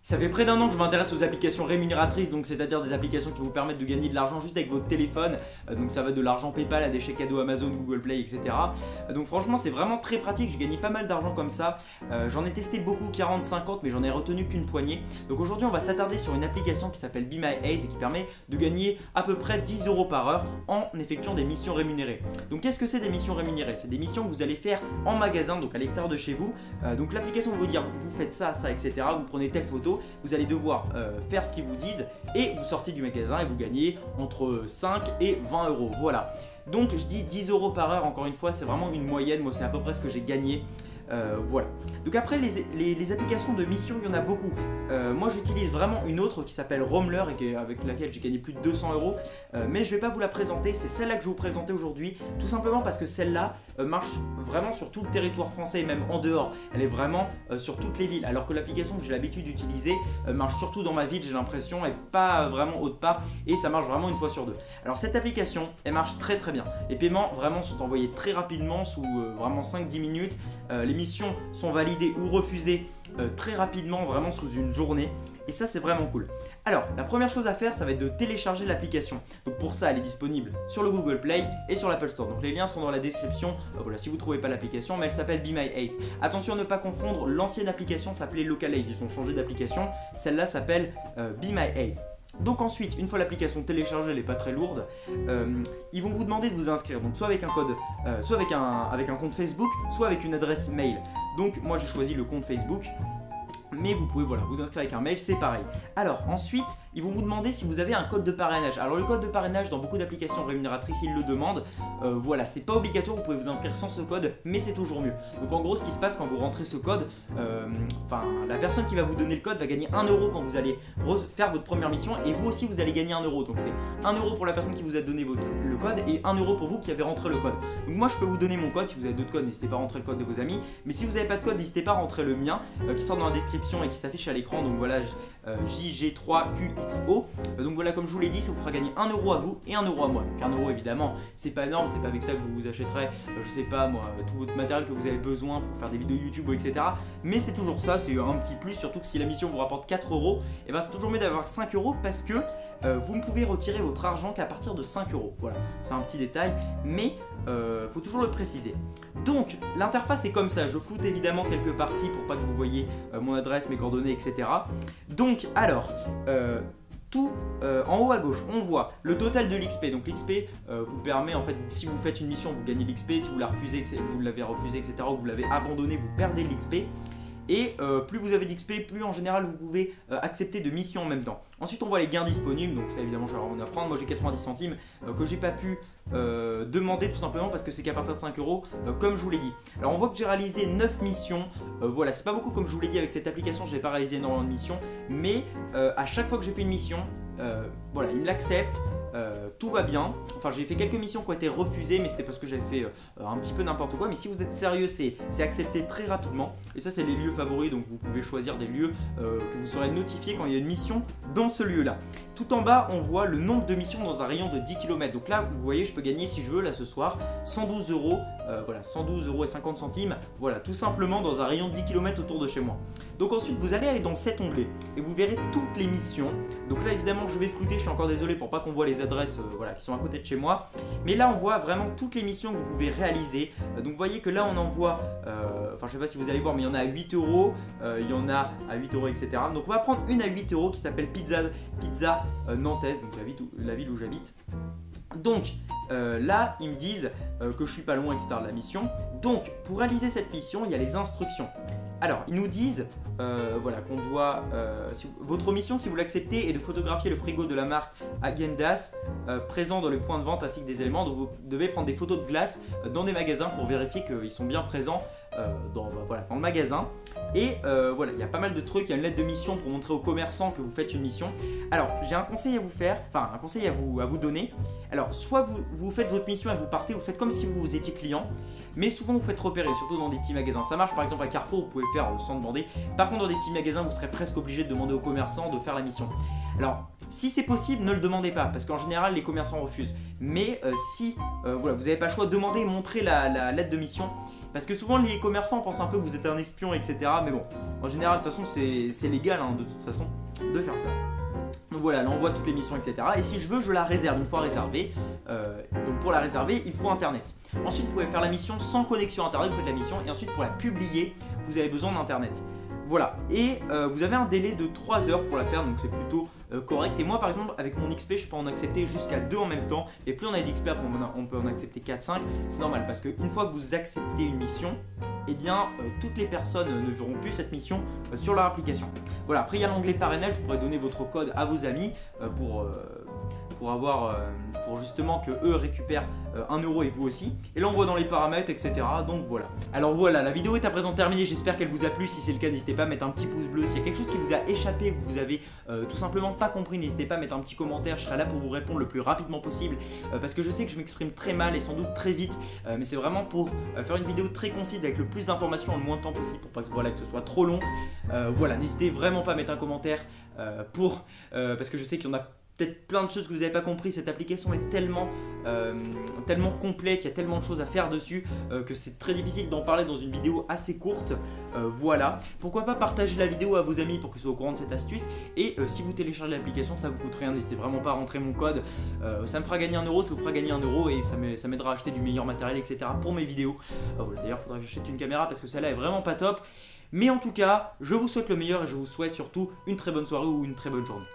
Ça fait près d'un an que je m'intéresse aux applications rémunératrices, donc c'est-à-dire des applications qui vous permettent de gagner de l'argent juste avec votre téléphone. Donc ça va de l'argent PayPal à des chèques cadeaux Amazon, Google Play, etc. Donc franchement c'est vraiment très pratique, j'ai gagné pas mal d'argent comme ça. J'en ai testé beaucoup, 40, 50, mais j'en ai retenu qu'une poignée. Donc aujourd'hui on va s'attarder sur une application qui s'appelle Be My Ace et qui permet de gagner à peu près 10 € par heure en effectuant des missions rémunérées. Donc qu'est-ce que c'est des missions rémunérées? C'est des missions que vous allez faire en magasin, donc à l'extérieur de chez vous. Donc l'application va vous dire vous faites ça, ça, etc. Vous prenez telle photo. Vous allez devoir faire ce qu'ils vous disent et vous sortez du magasin et vous gagnez entre 5 et 20 €. Voilà. Donc je dis 10 € par heure, encore une fois, c'est vraiment une moyenne. Moi, c'est à peu près ce que j'ai gagné. Voilà. Donc après les applications de mission, il y en a beaucoup. Moi j'utilise vraiment une autre qui s'appelle Roamler et avec laquelle j'ai gagné plus de 200 €. Mais je vais pas vous la présenter, c'est celle-là que je vais vous présenter aujourd'hui. Tout simplement parce que celle-là marche vraiment sur tout le territoire français et même en dehors. Elle est vraiment sur toutes les villes. Alors que l'application que j'ai l'habitude d'utiliser marche surtout dans ma ville, j'ai l'impression, et pas vraiment autre part. Et ça marche vraiment une fois sur deux. Alors cette application, elle marche très très bien. Les paiements vraiment sont envoyés très rapidement, sous vraiment 5-10 minutes. Les missions sont validées ou refusées très rapidement, vraiment sous une journée. Et ça c'est vraiment cool. Alors la première chose à faire, ça va être de télécharger l'application. Donc pour ça elle est disponible sur le Google Play et sur l'Apple Store. Donc les liens sont dans la description. Voilà, si vous ne trouvez pas l'application, mais elle s'appelle Be My Ace. Attention à ne pas confondre, l'ancienne application s'appelait Localize, ils ont changé d'application. Celle-là s'appelle Be My Ace. Donc ensuite, une fois l'application téléchargée, elle n'est pas très lourde, ils vont vous demander de vous inscrire, donc soit avec un code, soit avec un compte Facebook, soit avec une adresse mail. Donc moi j'ai choisi le compte Facebook. Mais vous pouvez voilà, vous inscrire avec un mail, c'est pareil. Alors ensuite, ils vont vous demander si vous avez un code de parrainage. Alors le code de parrainage, dans beaucoup d'applications rémunératrices, ils le demandent. Voilà, c'est pas obligatoire, vous pouvez vous inscrire sans ce code, mais c'est toujours mieux. Donc en gros, ce qui se passe quand vous rentrez ce code, la personne qui va vous donner le code va gagner 1 € quand vous allez faire votre première mission, et vous aussi vous allez gagner 1 €. Donc c'est 1 € pour la personne qui vous a donné le code et 1 € pour vous qui avez rentré le code. Donc moi je peux vous donner mon code, si vous avez d'autres codes, n'hésitez pas à rentrer le code de vos amis. Mais si vous n'avez pas de code, n'hésitez pas à rentrer le mien, qui sera dans la description et qui s'affiche à l'écran. Donc voilà, JG3QXO. Donc voilà, comme je vous l'ai dit, ça vous fera gagner 1 € à vous et 1 € à moi. Donc 1 € évidemment, c'est pas énorme, c'est pas avec ça que vous vous achèterez, je sais pas moi, tout votre matériel que vous avez besoin pour faire des vidéos YouTube, etc. Mais c'est toujours ça, c'est un petit plus, surtout que si la mission vous rapporte 4 €, et ben c'est toujours mieux d'avoir 5 € parce que vous ne pouvez retirer votre argent qu'à partir de 5 €. Voilà, c'est un petit détail, mais faut toujours le préciser. Donc l'interface est comme ça, je floute évidemment quelques parties pour pas que vous voyez mon adresse, mes coordonnées, etc. Donc alors, tout en haut à gauche, on voit le total de l'XP. Donc l'XP vous permet, en fait, si vous faites une mission, vous gagnez l'XP. Si vous la refusez, vous l'avez refusé, etc., ou vous l'avez abandonné, vous perdez de l'XP. Et plus vous avez d'XP, plus en général vous pouvez accepter de missions en même temps. Ensuite on voit les gains disponibles, donc ça évidemment je vais en apprendre. Moi j'ai 90 centimes que j'ai pas pu demander tout simplement parce que c'est qu'à partir de 5 € comme je vous l'ai dit. Alors on voit que j'ai réalisé 9 missions, voilà, c'est pas beaucoup comme je vous l'ai dit avec cette application, je n'ai pas réalisé énormément de missions. Mais à chaque fois que j'ai fait une mission, voilà, il me l'accepte. Tout va bien. Enfin j'ai fait quelques missions qui ont été refusées, mais c'était parce que j'avais fait un petit peu n'importe quoi. Mais si vous êtes sérieux, c'est accepté très rapidement. Et ça c'est les lieux favoris, donc vous pouvez choisir des lieux que vous serez notifié quand il y a une mission dans ce lieu là. Tout en bas on voit le nombre de missions dans un rayon de 10 km. Donc là vous voyez, je peux gagner si je veux là ce soir 112 €, voilà, 112 € et 50 centimes, voilà, tout simplement dans un rayon de 10 km autour de chez moi. Donc ensuite vous allez aller dans cet onglet et vous verrez toutes les missions. Donc là évidemment je vais flouter, je suis encore désolé pour pas qu'on voit les adresses voilà, qui sont à côté de chez moi. Mais là on voit vraiment toutes les missions que vous pouvez réaliser. Donc vous voyez que là on en voit, je sais pas si vous allez voir, mais il y en a à 8 €, il y en a à 8 €, etc. Donc on va prendre une à 8 € qui s'appelle Pizza Nantes, donc la ville où j'habite. Donc là ils me disent que je suis pas loin, etc. de la mission. Donc pour réaliser cette mission il y a les instructions. Alors ils nous disent voilà, qu'on doit, votre mission si vous l'acceptez est de photographier le frigo de la marque Häagen-Dazs présent dans le point de vente ainsi que des éléments. Donc vous devez prendre des photos de glace dans des magasins pour vérifier qu'ils sont bien présents dans le magasin. Et voilà, il y a pas mal de trucs, il y a une lettre de mission pour montrer aux commerçants que vous faites une mission. Alors j'ai un conseil à vous faire, enfin un conseil à vous donner. Alors soit vous faites votre mission et vous partez, vous faites comme si vous étiez client. Mais souvent vous faites repérer, surtout dans des petits magasins. Ça marche par exemple à Carrefour, vous pouvez faire sans demander. Par contre dans des petits magasins vous serez presque obligé de demander aux commerçants de faire la mission. Alors si c'est possible, ne le demandez pas parce qu'en général les commerçants refusent. Mais si voilà, vous n'avez pas le choix, demandez et montrez la lettre de mission. Parce que souvent les commerçants pensent un peu que vous êtes un espion, etc. Mais bon, en général, de toute façon, c'est légal de toute façon de faire ça. Donc voilà, elle envoie toutes les missions, etc. Et si je veux, je la réserve une fois réservée. Donc pour la réserver, il faut internet. Ensuite, vous pouvez faire la mission sans connexion internet, vous faites la mission. Et ensuite, pour la publier, vous avez besoin d'internet. Voilà, et vous avez un délai de 3 heures pour la faire, donc c'est plutôt correct. Et moi par exemple, avec mon XP, je peux en accepter jusqu'à 2 en même temps. Et plus on a d'XP, on peut en accepter 4-5. C'est normal, parce qu'une fois que vous acceptez une mission, eh bien toutes les personnes ne verront plus cette mission sur leur application. Voilà, après il y a l'onglet parrainage, vous pourrez donner votre code à vos amis pour justement que eux récupèrent 1 euro et vous aussi. Et là on voit dans les paramètres, etc. Donc voilà. Alors voilà, la vidéo est à présent terminée, j'espère qu'elle vous a plu. Si c'est le cas, n'hésitez pas à mettre un petit pouce bleu. S'il y a quelque chose qui vous a échappé, que vous avez tout simplement pas compris, n'hésitez pas à mettre un petit commentaire. Je serai là pour vous répondre le plus rapidement possible, parce que je sais que je m'exprime très mal et sans doute très vite, mais c'est vraiment pour faire une vidéo très concise avec le plus d'informations en le moins de temps possible, pour pas que, voilà, que ce soit trop long. Voilà, n'hésitez vraiment pas à mettre un commentaire parce que je sais qu'il y en a peut-être plein de choses que vous n'avez pas compris. Cette application est tellement complète, il y a tellement de choses à faire dessus que c'est très difficile d'en parler dans une vidéo assez courte. Voilà, pourquoi pas partager la vidéo à vos amis pour qu'ils soient au courant de cette astuce. Et si vous téléchargez l'application, ça vous coûte rien, n'hésitez vraiment pas à rentrer mon code. Ça me fera gagner 1 euro, ça vous fera gagner 1 euro et ça m'aidera à acheter du meilleur matériel, etc. pour mes vidéos. Voilà, d'ailleurs, il faudra que j'achète une caméra parce que celle-là est vraiment pas top. Mais en tout cas, je vous souhaite le meilleur et je vous souhaite surtout une très bonne soirée ou une très bonne journée.